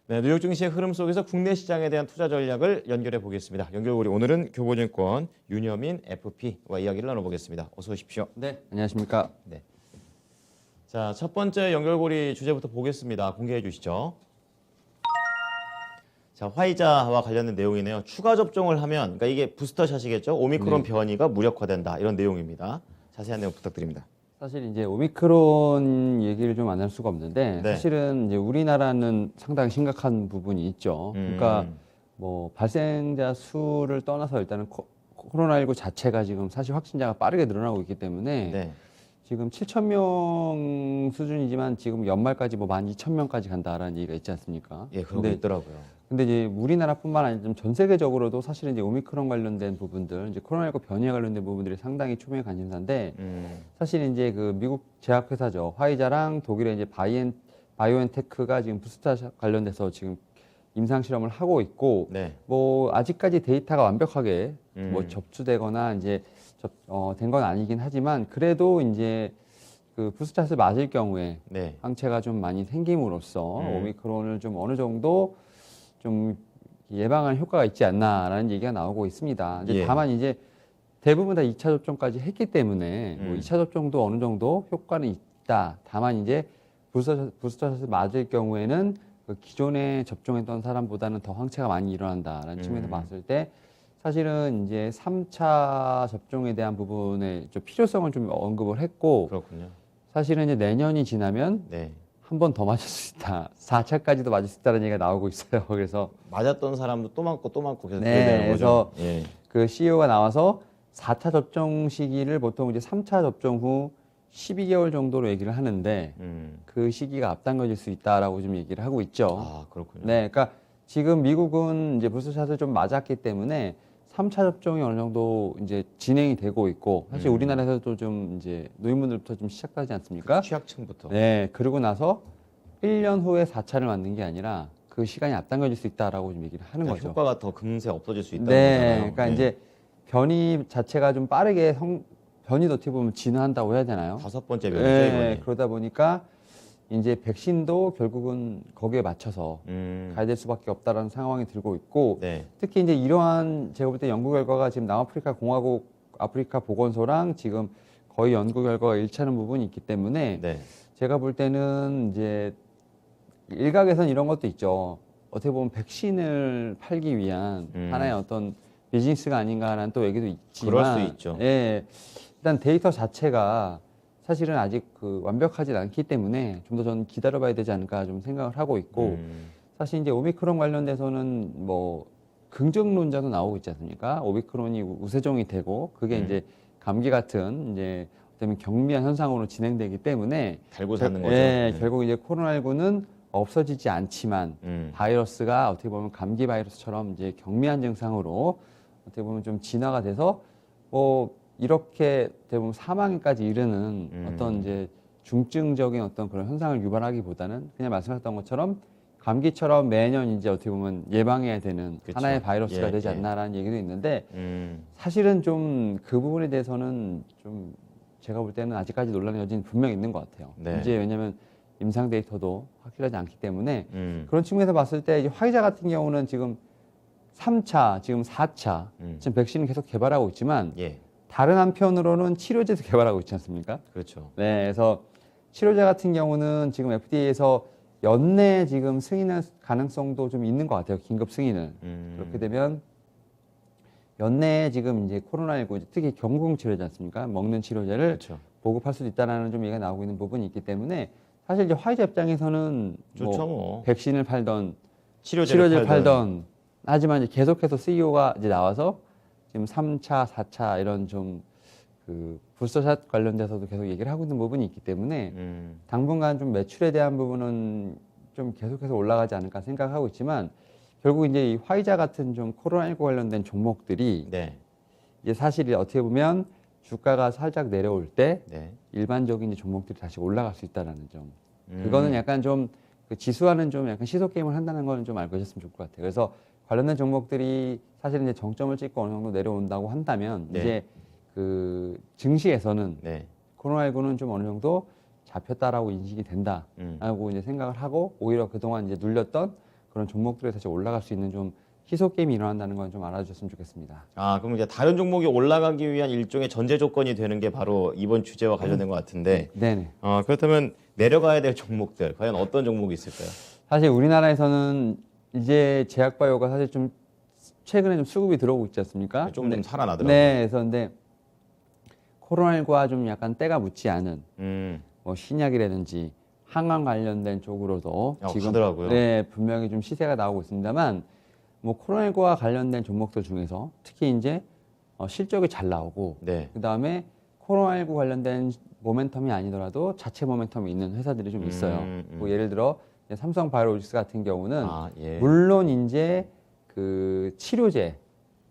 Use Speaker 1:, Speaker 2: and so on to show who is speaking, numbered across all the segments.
Speaker 1: 네, 뉴욕 증시의 흐름 속에서 국내 시장에 대한 투자 전략을 연결해 보겠습니다. 연결고리 오늘은 교보증권 윤여민 FP와 이야기를 나눠보겠습니다. 어서 오십시오.
Speaker 2: 네, 안녕하십니까.
Speaker 1: 네. 자, 첫 번째 연결고리 주제부터 보겠습니다. 공개해 주시죠. 자, 화이자와 관련된 내용이네요. 추가 접종을 하면, 그러니까 이게 부스터샷이겠죠? 오미크론 변이가 무력화된다. 이런 내용입니다. 자세한 내용 부탁드립니다.
Speaker 2: 사실 이제 오미크론 얘기를 좀 안 할 수가 없는데
Speaker 1: 네.
Speaker 2: 사실은 이제 우리나라는 상당히 심각한 부분이 있죠. 그러니까 뭐 발생자 수를 떠나서 일단은 코로나19 자체가 지금 사실 확진자가 빠르게 늘어나고 있기 때문에
Speaker 1: 네.
Speaker 2: 지금 7천 명 수준이지만 지금 연말까지 뭐 12,000명까지 간다라는 얘기가 있지 않습니까?
Speaker 1: 예, 그런 거 있더라고요.
Speaker 2: 근데 이제 우리나라뿐만 아니라 좀 전 세계적으로도 사실은 이제 오미크론 관련된 부분들, 이제 코로나19 변이에 관련된 부분들이 상당히 초미의 관심사인데 사실 이제 그 미국 제약회사죠. 화이자랑 독일의 이제 바이오엔테크가 지금 부스터 관련돼서 지금 임상 실험을 하고 있고
Speaker 1: 네.
Speaker 2: 뭐 아직까지 데이터가 완벽하게 뭐 접수되거나 이제 된 건 아니긴 하지만 그래도 이제 그 부스터샷을 맞을 경우에
Speaker 1: 네.
Speaker 2: 항체가 좀 많이 생김으로써 오미크론을 좀 어느 정도 좀 예방하는 효과가 있지 않나라는 얘기가 나오고 있습니다. 이제
Speaker 1: 예.
Speaker 2: 다만 이제 대부분 다 2차 접종까지 했기 때문에 뭐 2차 접종도 어느 정도 효과는 있다. 다만 이제 부스터샷을 맞을 경우에는 그 기존에 접종했던 사람보다는 더 항체가 많이 일어난다라는 측면에서 봤을 때 사실은 이제 3차 접종에 대한 부분의 좀 필요성을 좀 언급을 했고
Speaker 1: 그렇군요.
Speaker 2: 사실은 이제 내년이 지나면
Speaker 1: 네.
Speaker 2: 한 번 더 맞을 수 있다. 4차까지도 맞을 수 있다는 얘기가 나오고 있어요. 그래서
Speaker 1: 맞았던 사람도 또 맞고 또 맞고 계속
Speaker 2: 네,
Speaker 1: 그래야 되는 거죠.
Speaker 2: 그래서
Speaker 1: 예.
Speaker 2: 그 CEO가 나와서 4차 접종 시기를 보통 이제 3차 접종 후 12개월 정도로 얘기를 하는데 그 시기가 앞당겨질 수 있다라고 좀 얘기를 하고 있죠.
Speaker 1: 아, 그렇군요.
Speaker 2: 네, 그러니까 지금 미국은 이제 부스터샷을 좀 맞았기 때문에 3차 접종이 어느 정도 이제 진행이 되고 있고 사실 우리나라에서도 좀 이제 노인분들부터 좀 시작하지 않습니까?
Speaker 1: 취약층부터.
Speaker 2: 네, 그러고 나서 1년 후에 4차를 맞는 게 아니라 그 시간이 앞당겨질 수 있다라고 좀 얘기를 하는
Speaker 1: 그러니까
Speaker 2: 거죠.
Speaker 1: 효과가 더 금세 없어질 수 있다는
Speaker 2: 네,
Speaker 1: 거잖아요.
Speaker 2: 그러니까
Speaker 1: 네.
Speaker 2: 이제 변이 자체가 좀 빠르게 변이도 어떻게 보면 진화한다고 해야 되나요?
Speaker 1: 5번째 변이죠,
Speaker 2: 네,
Speaker 1: 이번이.
Speaker 2: 그러다 보니까 이제 백신도 결국은 거기에 맞춰서 가야 될 수밖에 없다라는 상황이 들고 있고
Speaker 1: 네.
Speaker 2: 특히 이제 이러한 제가 볼 때 연구 결과가 지금 남아프리카 공화국 아프리카 보건소랑 지금 거의 연구 결과가 일치하는 부분이 있기 때문에
Speaker 1: 네.
Speaker 2: 제가 볼 때는 이제 일각에선 이런 것도 있죠. 어떻게 보면 백신을 팔기 위한 하나의 어떤 비즈니스가 아닌가라는 또 얘기도 있지만
Speaker 1: 그럴 수 있죠.
Speaker 2: 예, 일단 데이터 자체가 사실은 아직 그 완벽하지 않기 때문에 좀 더 저는 기다려봐야 되지 않을까 좀 생각을 하고 있고 사실 이제 오미크론 관련돼서는 뭐 긍정론자도 나오고 있지 않습니까? 오미크론이 우세종이 되고 그게 이제 감기 같은 이제 어쩌면 경미한 현상으로 진행되기 때문게
Speaker 1: 달고 사는 거죠.
Speaker 2: 예,
Speaker 1: 네.
Speaker 2: 결국 이제 코로나19는 없어지지 않지만 바이러스가 어떻게 보면 감기 바이러스처럼 이제 경미한 증상으로 어떻게 보면 좀 진화가 돼서 뭐 이렇게 대부분 사망에까지 이르는 어떤 이제 중증적인 어떤 그런 현상을 유발하기보다는 그냥 말씀하셨던 것처럼 감기처럼 매년 이제 어떻게 보면 예방해야 되는
Speaker 1: 그쵸.
Speaker 2: 하나의 바이러스가
Speaker 1: 예,
Speaker 2: 되지
Speaker 1: 예.
Speaker 2: 않나라는 얘기도 있는데 사실은 좀 그 부분에 대해서는 좀 제가 볼 때는 아직까지 논란의 여지는 분명히 있는 것 같아요.
Speaker 1: 네.
Speaker 2: 이제 왜냐하면 임상 데이터도 확실하지 않기 때문에 그런 측면에서 봤을 때 이제 화이자 같은 경우는 지금 3차, 지금 4차 지금 백신을 계속 개발하고 있지만
Speaker 1: 예.
Speaker 2: 다른 한편으로는 치료제도 개발하고 있지 않습니까?
Speaker 1: 그렇죠.
Speaker 2: 네, 그래서 치료제 같은 경우는 지금 FDA에서 연내 지금 승인할 가능성도 좀 있는 것 같아요. 긴급 승인을. 그렇게 되면 연내에 지금 이제 코로나19 특히 경구용 치료제 않습니까? 먹는 치료제를
Speaker 1: 그렇죠.
Speaker 2: 보급할 수도 있다라는 좀 얘기가 나오고 있는 부분이 있기 때문에 사실 이제 화이자 입장에서는
Speaker 1: 좋죠, 뭐.
Speaker 2: 백신을 팔던
Speaker 1: 치료제를
Speaker 2: 팔던 하지만 이제 계속해서 CEO가 이제 나와서 지금 3차, 4차 이런 좀 그 부스터샷 관련돼서도 계속 얘기를 하고 있는 부분이 있기 때문에 당분간 좀 매출에 대한 부분은 좀 계속해서 올라가지 않을까 생각하고 있지만 결국 이제 이 화이자 같은 좀 코로나19 관련된 종목들이
Speaker 1: 네.
Speaker 2: 이제 사실 어떻게 보면 주가가 살짝 내려올 때
Speaker 1: 네.
Speaker 2: 일반적인 이제 종목들이 다시 올라갈 수 있다라는 점. 그거는 약간 좀 그 지수와는 좀 약간 시소 게임을 한다는 건 좀 알고 계셨으면 좋을 것 같아요. 그래서 관련된 종목들이 사실 이제 정점을 찍고 어느 정도 내려온다고 한다면
Speaker 1: 네.
Speaker 2: 이제 그 증시에서는
Speaker 1: 네.
Speaker 2: 코로나19는 좀 어느 정도 잡혔다라고 인식이 된다라고 이제 생각을 하고 오히려 그동안 이제 눌렸던 그런 종목들에 다시 올라갈 수 있는 좀 희소 게임이 일어난다는 건 좀 알아주셨으면 좋겠습니다.
Speaker 1: 아, 그럼 이제 다른 종목이 올라가기 위한 일종의 전제 조건이 되는 게 바로 이번 주제와 관련된 것 같은데,
Speaker 2: 네네.
Speaker 1: 그렇다면 내려가야 될 종목들, 과연 어떤 종목이 있을까요?
Speaker 2: 사실 우리나라에서는 이제 제약바이오가 사실 좀 최근에 좀 수급이 들어오고 있지 않습니까?
Speaker 1: 좀 살아나더라고요.
Speaker 2: 네, 그래서 근데 코로나19와 좀 약간 때가 묻지 않은 뭐 신약이라든지 항암 관련된 쪽으로도 지금
Speaker 1: 가더라고요.
Speaker 2: 네, 분명히 좀 시세가 나오고 있습니다만 뭐 코로나19와 관련된 종목들 중에서 특히 이제 실적이 잘 나오고
Speaker 1: 네.
Speaker 2: 그다음에 코로나19 관련된 모멘텀이 아니더라도 자체 모멘텀이 있는 회사들이 좀 있어요. 뭐 예를 들어 이제 삼성바이오로직스 같은 경우는
Speaker 1: 예.
Speaker 2: 물론 이제 그 치료제,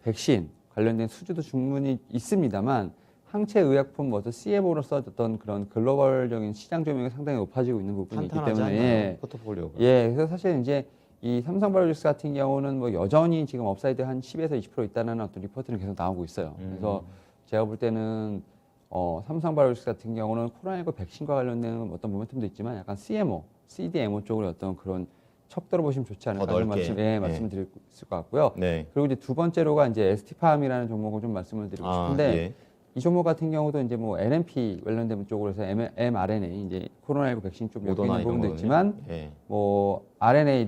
Speaker 2: 백신 관련된 수주도 충분히 있습니다만 항체 의약품 뭐 CMO로서 어떤 그런 글로벌적인 시장 조명이 상당히 높아지고 있는 부분이 있기
Speaker 1: 탄탄하지
Speaker 2: 때문에
Speaker 1: 않나요? 포트폴리오가.
Speaker 2: 예, 그래서 사실 이제 이 삼성바이오로직스 같은 경우는 뭐 여전히 지금 업사이드 한 10에서 20% 있다는 어떤 리포트는 계속 나오고 있어요. 그래서 제가 볼 때는 삼성바이오로직스 같은 경우는 코로나19 백신과 관련된 어떤 모멘텀도 있지만 약간 CMO, CDMO 쪽으로 어떤 그런 척도로 보시면 좋지 않을까
Speaker 1: 더
Speaker 2: 하는
Speaker 1: 넓게.
Speaker 2: 말씀을 드릴 수 있을 것 같고요.
Speaker 1: 네.
Speaker 2: 그리고 이제 두 번째로가 이제 ST팜이라는 종목을 좀 말씀을 드리고 싶은데
Speaker 1: 예.
Speaker 2: 이 종목 같은 경우도 이제 뭐 NMP 관련된 쪽으로 해서 mRNA 이제 코로나19 백신 쪽 엮여
Speaker 1: 모더나
Speaker 2: 있는
Speaker 1: 이런
Speaker 2: 부분도
Speaker 1: 거거든요.
Speaker 2: 있지만
Speaker 1: 예.
Speaker 2: 뭐 RNA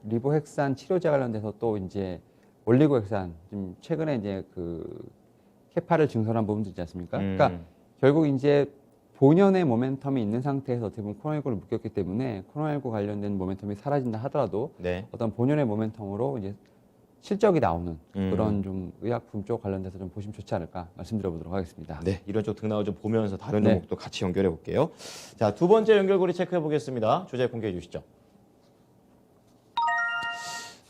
Speaker 2: 리보핵산 치료제 관련돼서 또 이제 올리고핵산 지금 최근에 이제 그 캐파를 증설한 부분도 있지 않습니까? 그러니까 결국 이제 본연의 모멘텀이 있는 상태에서 어떻게 보면 코로나19를 묶였기 때문에 코로나19 관련된 모멘텀이 사라진다 하더라도
Speaker 1: 네.
Speaker 2: 어떤 본연의 모멘텀으로 이제 실적이 나오는 그런 좀 의약품 쪽 관련돼서 좀 보시면 좋지 않을까 말씀드려보도록 하겠습니다.
Speaker 1: 네, 이런 쪽 등락을 좀 보면서 다른
Speaker 2: 네.
Speaker 1: 종목도 같이 연결해 볼게요. 자, 두 번째 연결고리 체크해 보겠습니다. 주제 공개해 주시죠.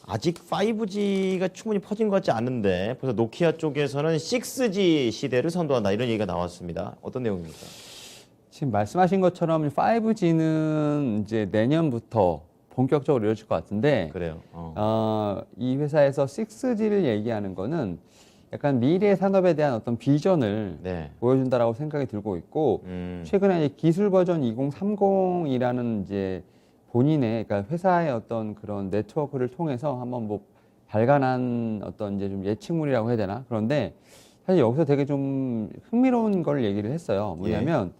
Speaker 1: 아직 5G가 충분히 퍼진 것 같지 않은데 벌써 노키아 쪽에서는 6G 시대를 선도한다 이런 얘기가 나왔습니다. 어떤 내용입니까?
Speaker 2: 지금 말씀하신 것처럼 5G는 이제 내년부터 본격적으로 이루어질 것 같은데
Speaker 1: 그래요.
Speaker 2: 이 회사에서 6G를 얘기하는 거는 약간 미래 산업에 대한 어떤 비전을
Speaker 1: 네.
Speaker 2: 보여준다라고 생각이 들고 있고 최근에 이제 기술 버전 2030이라는 이제 본인의 그러니까 회사의 어떤 그런 네트워크를 통해서 한번 뭐 발간한 어떤 이제 좀 예측물이라고 해야 되나 그런데 사실 여기서 되게 좀 흥미로운 걸 얘기를 했어요. 뭐냐면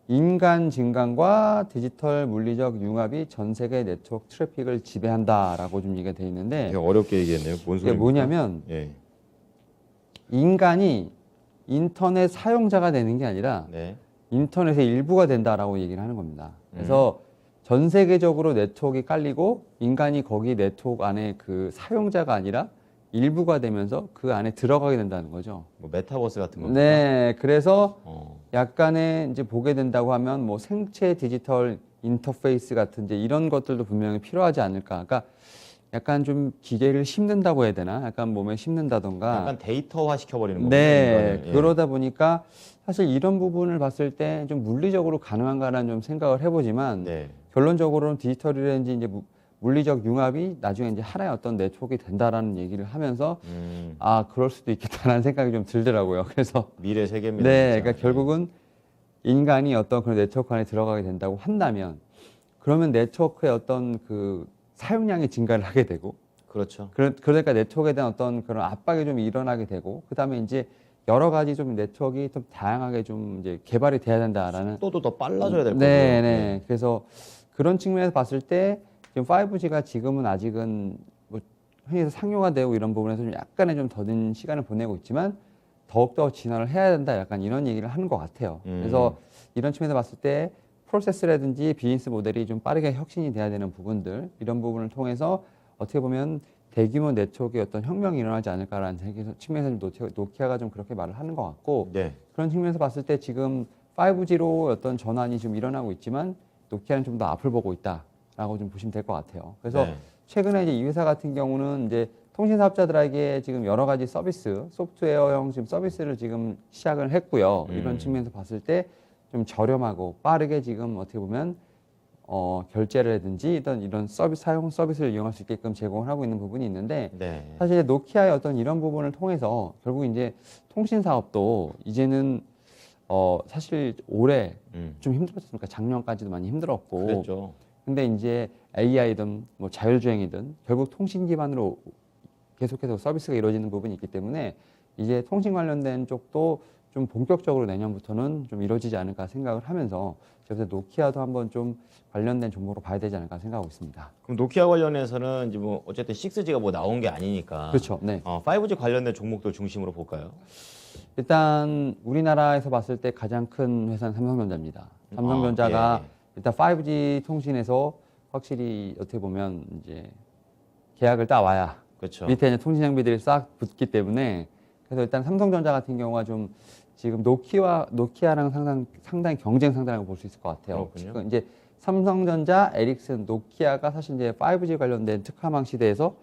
Speaker 2: 인간 진강과 디지털 물리적 융합이 전 세계 네트워크 트래픽을 지배한다라고 좀 얘기가 돼 있는데
Speaker 1: 되게 어렵게 얘기했네요. 뭔
Speaker 2: 이게
Speaker 1: 소리입니까?
Speaker 2: 뭐냐면
Speaker 1: 예.
Speaker 2: 인간이 인터넷 사용자가 되는 게 아니라
Speaker 1: 네.
Speaker 2: 인터넷의 일부가 된다라고 얘기를 하는 겁니다. 그래서 전 세계적으로 네트워크가 깔리고 인간이 거기 네트워크 안에 그 사용자가 아니라 일부가 되면서 그 안에 들어가게 된다는 거죠.
Speaker 1: 뭐 메타버스 같은 겁니까?
Speaker 2: 네, 그래서
Speaker 1: 어.
Speaker 2: 약간의 이제 보게 된다고 하면 뭐 생체 디지털 인터페이스 같은 이제 이런 것들도 분명히 필요하지 않을까. 그러니까 약간 좀 기계를 심는다고 해야 되나? 약간 몸에 심는다던가.
Speaker 1: 약간 데이터화 시켜버리는 거군요.
Speaker 2: 네,
Speaker 1: 인간을. 예.
Speaker 2: 그러다 보니까 사실 이런 부분을 봤을 때 좀 물리적으로 가능한가라는 좀 생각을 해보지만
Speaker 1: 네.
Speaker 2: 결론적으로는 디지털이라든지 이제 물리적 융합이 나중에 이제 하나의 어떤 네트워크가 된다라는 얘기를 하면서 아 그럴 수도 있겠다라는 생각이 좀 들더라고요. 그래서
Speaker 1: 미래 세계입니다.
Speaker 2: 네,
Speaker 1: 진짜.
Speaker 2: 그러니까 결국은 인간이 어떤 그런 네트워크 안에 들어가게 된다고 한다면 그러면 네트워크의 어떤 그 사용량이 증가를 하게 되고
Speaker 1: 그렇죠.
Speaker 2: 그러니까 네트워크에 대한 어떤 그런 압박이 좀 일어나게 되고 그다음에 이제 여러 가지 좀 네트워크가 좀 다양하게 좀 이제 개발이 돼야 된다라는
Speaker 1: 속도도 더 빨라져야 될 거고요.
Speaker 2: 네, 네.
Speaker 1: 네.
Speaker 2: 그래서 그런 측면에서 봤을 때 지금 5G가 지금은 아직은 뭐 흔히 상용화 되고 이런 부분에서 좀 약간의 좀 더딘 시간을 보내고 있지만 더욱더 진화를 해야 된다 약간 이런 얘기를 하는 것 같아요. 그래서 이런 측면에서 봤을 때 프로세스라든지 비즈니스 모델이 좀 빠르게 혁신이 돼야 되는 부분들 이런 부분을 통해서 어떻게 보면 대규모 네트워크의 어떤 혁명이 일어나지 않을까라는 측면에서 노키아가 좀 그렇게 말을 하는 것 같고
Speaker 1: 네.
Speaker 2: 그런 측면에서 봤을 때 지금 5G로 어떤 전환이 좀 일어나고 있지만 노키아는 좀 더 앞을 보고 있다라고 좀 보시면 될 것 같아요. 그래서
Speaker 1: 네.
Speaker 2: 최근에 이제 이 회사 같은 경우는 이제 통신 사업자들에게 지금 여러 가지 서비스, 소프트웨어형 지금 서비스를 지금 시작을 했고요. 이런 측면에서 봤을 때 좀 저렴하고 빠르게 지금 어떻게 보면 결제라든지 이런 서비스 사용 서비스를 이용할 수 있게끔 제공을 하고 있는 부분이 있는데
Speaker 1: 네.
Speaker 2: 사실 노키아의 어떤 이런 부분을 통해서 결국 이제 통신 사업도 이제는 사실 올해 좀 힘들었으니까 작년까지도 많이 힘들었고
Speaker 1: 그랬죠.
Speaker 2: 근데 이제 AI든 뭐 자율주행이든 결국 통신 기반으로 계속해서 서비스가 이루어지는 부분이 있기 때문에 이제 통신 관련된 쪽도 좀 본격적으로 내년부터는 좀 이루어지지 않을까 생각을 하면서 그래서 노키아도 한번 좀 관련된 종목으로 봐야 되지 않을까 생각하고 있습니다.
Speaker 1: 그럼 노키아 관련해서는 이제 뭐 어쨌든 6G가 뭐 나온 게 아니니까.
Speaker 2: 그렇죠. 네.
Speaker 1: 5G 관련된 종목들 중심으로 볼까요?
Speaker 2: 일단 우리나라에서 봤을 때 가장 큰 회사는 삼성전자입니다. 삼성전자가
Speaker 1: 예.
Speaker 2: 일단 5G 통신에서 확실히 어떻게 보면 이제 계약을 따와야
Speaker 1: 그렇죠.
Speaker 2: 밑에 있는 통신 장비들이 싹 붙기 때문에 그래서 일단 삼성전자 같은 경우가 좀 지금 노키아랑 상당히 경쟁 상대라고 볼 수 있을 것 같아요.
Speaker 1: 그렇군요.
Speaker 2: 지금 이제 삼성전자, 에릭슨, 노키아가 사실 이제 5G 관련된 특화망 시대에서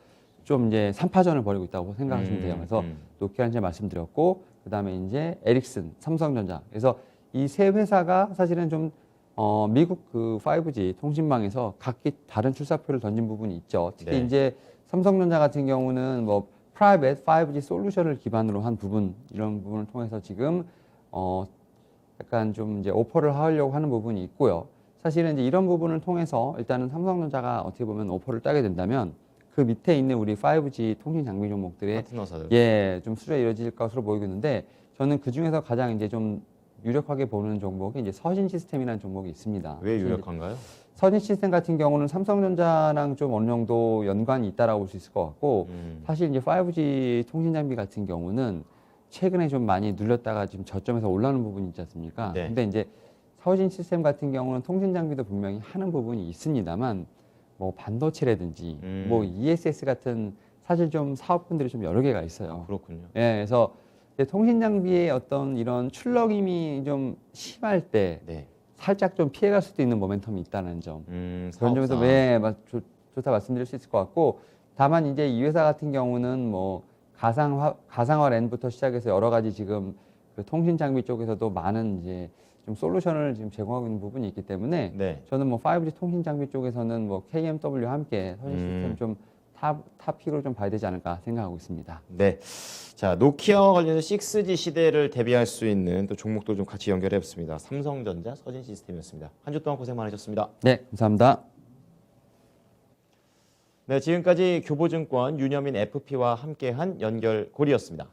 Speaker 2: 좀 이제 3파전을 벌이고 있다고 생각하시면 돼요. 그래서 노키아는 이제 말씀드렸고 그다음에 이제 에릭슨, 삼성전자. 그래서 이 세 회사가 사실은 좀 미국 그 5G 통신망에서 각기 다른 출사표를 던진 부분이 있죠. 특히
Speaker 1: 네.
Speaker 2: 이제 삼성전자 같은 경우는 뭐 프라이빗 5G 솔루션을 기반으로 한 부분 이런 부분을 통해서 지금 약간 좀 이제 오퍼를 하려고 하는 부분이 있고요. 사실은 이제 이런 부분을 통해서 일단은 삼성전자가 어떻게 보면 오퍼를 따게 된다면 그 밑에 있는 우리 5G 통신 장비 종목들의
Speaker 1: 파트너사들.
Speaker 2: 좀 수주가 이루어질 것으로 보이고 있는데 저는 그 중에서 가장 이제 좀 유력하게 보는 종목이 이제 서진 시스템이라는 종목이 있습니다.
Speaker 1: 왜 유력한가요?
Speaker 2: 서진 시스템 같은 경우는 삼성전자랑 좀 어느 정도 연관이 있다라고 볼 수 있을 것 같고 사실 이제 5G 통신 장비 같은 경우는 최근에 좀 많이 눌렸다가 지금 저점에서 올라오는 부분이 있지 않습니까?
Speaker 1: 네.
Speaker 2: 근데 이제 서진 시스템 같은 경우는 통신 장비도 분명히 하는 부분이 있습니다만 뭐 반도체라든지 뭐 ESS 같은 사실 좀 사업군들이 좀 여러 개가 있어요.
Speaker 1: 그렇군요.
Speaker 2: 예, 그래서 통신 장비의 어떤 이런 출렁임이 좀 심할 때
Speaker 1: 네.
Speaker 2: 살짝 좀 피해갈 수도 있는 모멘텀이 있다는 점. 그런 점에서
Speaker 1: 사업상.
Speaker 2: 왜 좋다 말씀드릴 수 있을 것 같고 다만 이제 이 회사 같은 경우는 뭐 가상화 랜부터 시작해서 여러 가지 지금 그 통신 장비 쪽에서도 많은 이제 좀 솔루션을 지금 제공하고 있는 부분이 있기 때문에
Speaker 1: 네.
Speaker 2: 저는 뭐 5G 통신 장비 쪽에서는 뭐 KMW와 함께 서진 시스템 좀 탑픽으로 좀 봐야 되지 않을까 생각하고 있습니다.
Speaker 1: 네. 자, 노키아와 관련해서 6G 시대를 대비할 수 있는 또 종목도 좀 같이 연결해 봤습니다. 삼성전자, 서진 시스템이었습니다. 한 주 동안 고생 많으셨습니다.
Speaker 2: 네, 감사합니다.
Speaker 1: 네, 지금까지 교보증권 윤여민 FP와 함께한 연결고리였습니다.